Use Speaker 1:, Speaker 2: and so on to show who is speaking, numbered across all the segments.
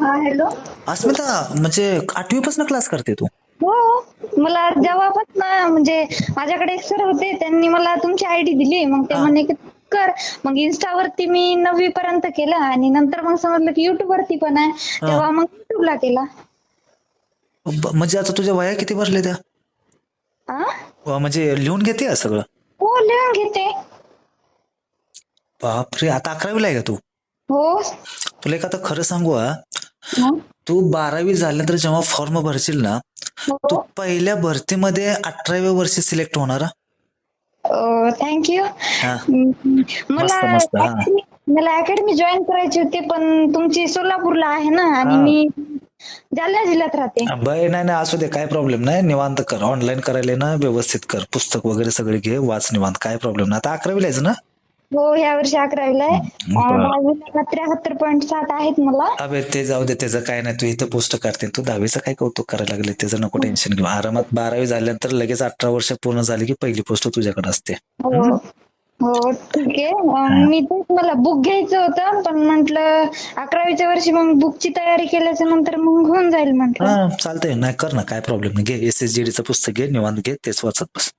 Speaker 1: हा हॅलो.
Speaker 2: अस्मिता म्हणजे 8वी पासून क्लास करते तू?
Speaker 1: हो, मला जेव्हापासून म्हणजे माझ्याकडे एक सर होते, त्यांनी मला तुमची आयडी दिली. मग ते
Speaker 2: हा.
Speaker 1: म्हणे की कर. मग इन्स्टावरती मी 9वी पर्यंत केलं आणि नंतर मग समजलं की युट्यूब वरती पण आहे.
Speaker 2: हा.
Speaker 1: तेव्हा मग युट्यूबला केला.
Speaker 2: म्हणजे आता तुझ्या वया किती भरले त्या?
Speaker 1: आ?
Speaker 2: म्हणजे लिहून घेते का सगळं?
Speaker 1: हो, लिहून घेते.
Speaker 2: बापरे, आता 11वीला आहे का तू?
Speaker 1: हो.
Speaker 2: तुला एक आता खरं सांगू हा,
Speaker 1: मग?
Speaker 2: तू 12वी झाल्यानंतर जेव्हा फॉर्म भरशील ना, तू
Speaker 1: हो.
Speaker 2: पहिल्या भरतीमध्ये 18व्या वर्षी सिलेक्ट होणार हा.
Speaker 1: थँक्यू.
Speaker 2: हा,
Speaker 1: मला
Speaker 2: मस्त मस्त. हा
Speaker 1: मला अकॅडमी जॉईन करायची होती, पण तुमची सोलापूरला आहे ना आणि
Speaker 2: हा.
Speaker 1: मी जालना जिल्ह्यात राहते.
Speaker 2: नाही नाही, असू दे, काय प्रॉब्लेम नाही. निवांत कर, ऑनलाईन करायला ना व्यवस्थित कर, पुस्तक वगैरे सगळे घे, वाच निवांत, काय प्रॉब्लेम नाही. आता 11वीला आहेस ना?
Speaker 1: हो, ह्या वर्षी 11वीला आहे.
Speaker 2: बरं.
Speaker 1: 10वीला 73.7 आहेत मला.
Speaker 2: अबे ते जाऊ दे, त्याचं काय नाही, तू इथं पोस्ट करते. तू 10वीचं काय कौतुक करायला लागले, त्याचं नको टेन्शन घेऊ. आरामात 12वी झाल्यानंतर लगेच 18 वर्ष पूर्ण झाली की पहिली पोस्ट तुझ्याकडे असते.
Speaker 1: हो हो, ठीक आहे. मी तेच, मला बुक घ्यायचं होतं, पण म्हटलं 11वीच्या वर्षी मग बुकची तयारी केल्याच्या नंतर मग होऊन जाईल
Speaker 2: हा,
Speaker 1: म्हटलं.
Speaker 2: चालतंय, नाही कर ना, काय प्रॉब्लेम नाही. घे SSGDचं पुस्तक, घे निवांत, घे तेच वाचत बस.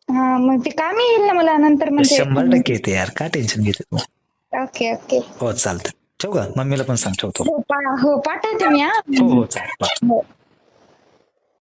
Speaker 1: हा, मग ते कामी येईल ना मला नंतर म्हणजे.
Speaker 2: 100% येते यार, काय टेन्शन घेते तू?
Speaker 1: Okay okay.
Speaker 2: हो चालतंय, ठेवू का? मम्मीला पण सांग ठेवतो.
Speaker 1: हो पाठवते मी. हा.
Speaker 2: हो हो, चालेल.
Speaker 1: हो.